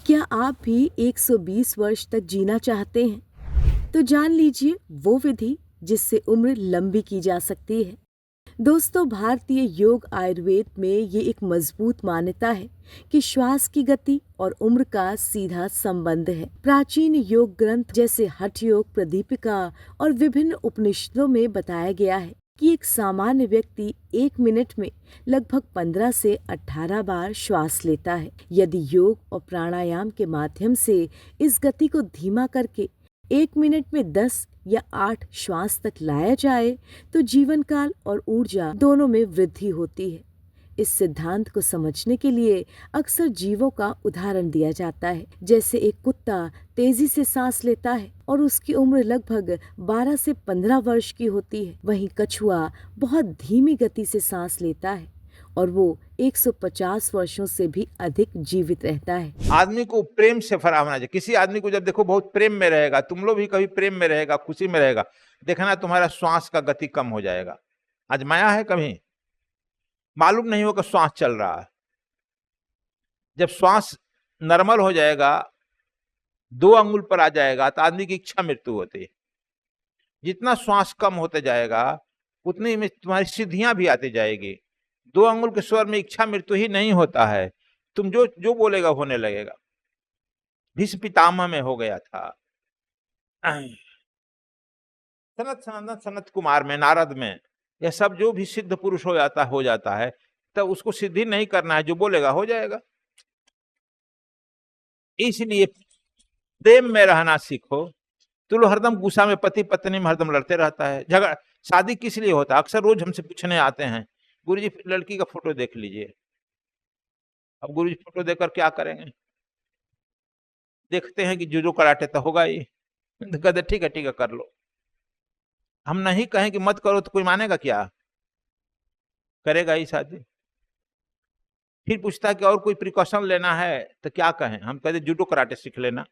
क्या आप भी 120 वर्ष तक जीना चाहते हैं? तो जान लीजिए वो विधि जिससे उम्र लंबी की जा सकती है। दोस्तों, भारतीय योग आयुर्वेद में ये एक मजबूत मान्यता है कि श्वास की गति और उम्र का सीधा संबंध है। प्राचीन योग ग्रंथ जैसे हठ योग, प्रदीपिका और विभिन्न उपनिषदों में बताया गया है कि एक सामान्य व्यक्ति 1 मिनट में लगभग 15 से 18 बार श्वास लेता है। यदि योग और प्राणायाम के माध्यम से इस गति को धीमा करके 1 मिनट में 10 या 8 श्वास तक लाया जाए तो जीवन काल और ऊर्जा दोनों में वृद्धि होती है। इस सिद्धांत को समझने के लिए अक्सर जीवों का उदाहरण दिया जाता है, जैसे एक कुत्ता तेजी से सांस लेता है और उसकी उम्र लगभग 12 से 15 वर्ष की होती है। वहीं कछुआ बहुत धीमी गति से सांस लेता है और वो 150 वर्षों से भी अधिक जीवित रहता है। आदमी को प्रेम से भरा होना चाहिए। किसी आदमी को जब देखो बहुत प्रेम में रहेगा, तुम लोग भी कभी प्रेम में रहेगा, खुशी में रहेगा, देखना तुम्हारा श्वास का गति कम हो जाएगा। आजमाया है कभी? मालूम नहीं होगा श्वास चल रहा है। जब श्वास नॉर्मल हो जाएगा, 2 अंगुल पर आ जाएगा, तो आदमी की इच्छा मृत्यु होती है। जितना श्वास कम होते जाएगा उतनी में तुम्हारी सिद्धियां भी आती जाएगी। 2 अंगुल के स्वर में इच्छा मृत्यु ही नहीं होता है। तुम जो जो बोलेगा होने लगेगा। भीष्म पितामह में हो गया था, सनत सनंदन सनत कुमार में, नारद में, यह सब जो भी सिद्ध पुरुष हो जाता है, तब उसको सिद्धि नहीं करना है, जो बोलेगा हो जाएगा। इसलिए प्रेम में रहना सीखो। तो लोग हरदम गुस्सा में, पति पत्नी में हरदम लड़ते रहता है। झगड़ा शादी किस लिए होता है? अक्सर रोज हमसे पूछने आते हैं, गुरुजी लड़की का फोटो देख लीजिए। अब गुरुजी फोटो देखकर क्या करेंगे? देखते हैं कि जूडो कराटे तो होगा ही। तो कहते ठीक है कर लो। हम नहीं कहें कि मत करो तो कोई मानेगा क्या? करेगा ही शादी। फिर पूछता है कि और कोई प्रिकॉशन लेना है तो क्या कहें? हम कहते जूडो कराटे सीख लेना।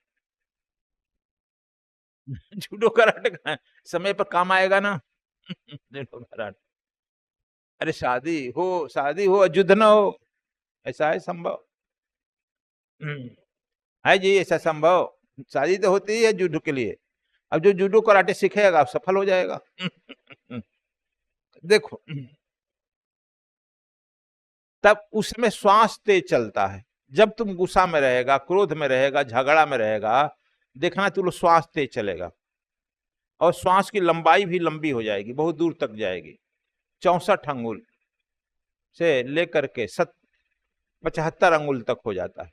जूडो कराटे का समय पर काम आएगा ना। Judo karate. अरे शादी हो युद्ध न हो, ऐसा है संभव? है जी ऐसा संभव? शादी तो होती है जूडो के लिए। अब जो जूडो कराटे सीखेगा सफल हो जाएगा। देखो, तब उसमें श्वास तेज चलता है। जब तुम गुस्सा में रहेगा, क्रोध में रहेगा, झगड़ा में रहेगा, देखना तुम श्वास तेज चलेगा और श्वास की लंबाई भी लंबी हो जाएगी, बहुत दूर तक जाएगी। 64 अंगुल से लेकर के 75 अंगुल तक हो जाता है।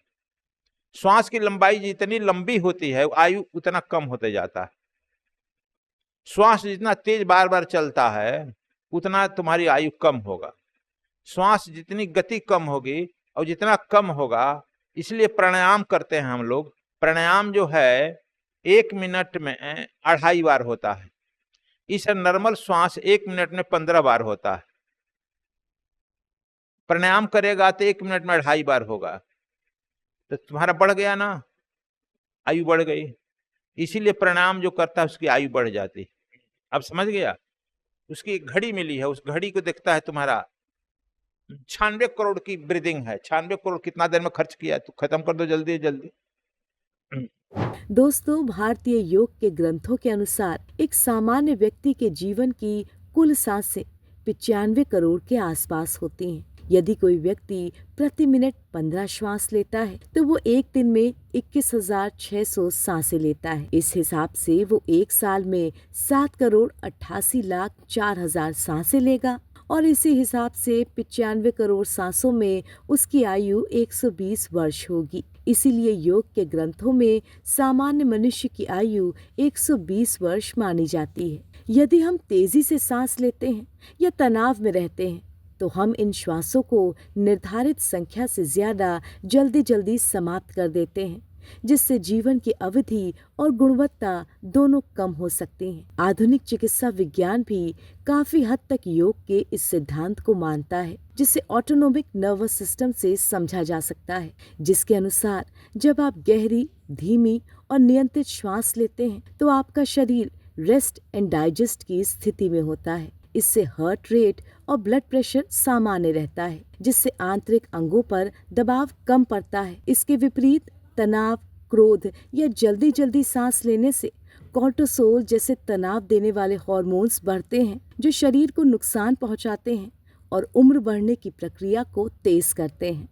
श्वास की लंबाई जितनी लंबी होती है, आयु उतना कम होते जाता है। श्वास जितना तेज बार बार चलता है उतना तुम्हारी आयु कम होगा। श्वास जितनी गति कम होगी और जितना कम होगा, इसलिए प्राणायाम करते हैं हम लोग। प्राणायाम जो है 1 मिनट में 2.5 बार होता है। इस नॉर्मल श्वास 1 मिनट में 15 बार होता है। प्राणायाम करेगा तो 1 मिनट में 2.5 बार होगा, तो तुम्हारा बढ़ गया ना, आयु बढ़ गई। इसीलिए प्राणायाम जो करता है उसकी आयु बढ़ जाती है। अब समझ गया? उसकी एक घड़ी मिली है, उस घड़ी को देखता है तुम्हारा 96 करोड़ की ब्रीदिंग है। 96 करोड़ कितना देर में खर्च किया, तो खत्म कर दो जल्दी जल्दी। दोस्तों, भारतीय योग के ग्रंथों के अनुसार एक सामान्य व्यक्ति के जीवन की कुल सांसें 95 करोड़ के आसपास होती हैं। यदि कोई व्यक्ति प्रति मिनट 15 श्वास लेता है तो वो एक दिन में 21,600 सांसें लेता है। इस हिसाब से वो एक साल में 7,88,04,000 सांसें लेगा और इसी हिसाब से 95 करोड़ सांसों में उसकी आयु 120 वर्ष होगी। इसीलिए योग के ग्रंथों में सामान्य मनुष्य की आयु 120 वर्ष मानी जाती है। यदि हम तेजी से सांस लेते हैं या तनाव में रहते हैं तो हम इन श्वासों को निर्धारित संख्या से ज्यादा जल्दी समाप्त कर देते हैं, जिससे जीवन की अवधि और गुणवत्ता दोनों कम हो सकती हैं। आधुनिक चिकित्सा विज्ञान भी काफी हद तक योग के इस सिद्धांत को मानता है, जिसे ऑटोनोमिक नर्वस सिस्टम से समझा जा सकता है, जिसके अनुसार जब आप गहरी, धीमी और नियंत्रित श्वास लेते हैं तो आपका शरीर रेस्ट एंड डाइजेस्ट की स्थिति में होता है। इससे हार्ट रेट और ब्लड प्रेशर सामान्य रहता है, जिससे आंतरिक अंगों पर दबाव कम पड़ता है। इसके विपरीत तनाव, क्रोध या जल्दी जल्दी सांस लेने से कॉर्टिसोल जैसे तनाव देने वाले हार्मोन्स बढ़ते हैं जो शरीर को नुकसान पहुंचाते हैं और उम्र बढ़ने की प्रक्रिया को तेज करते हैं।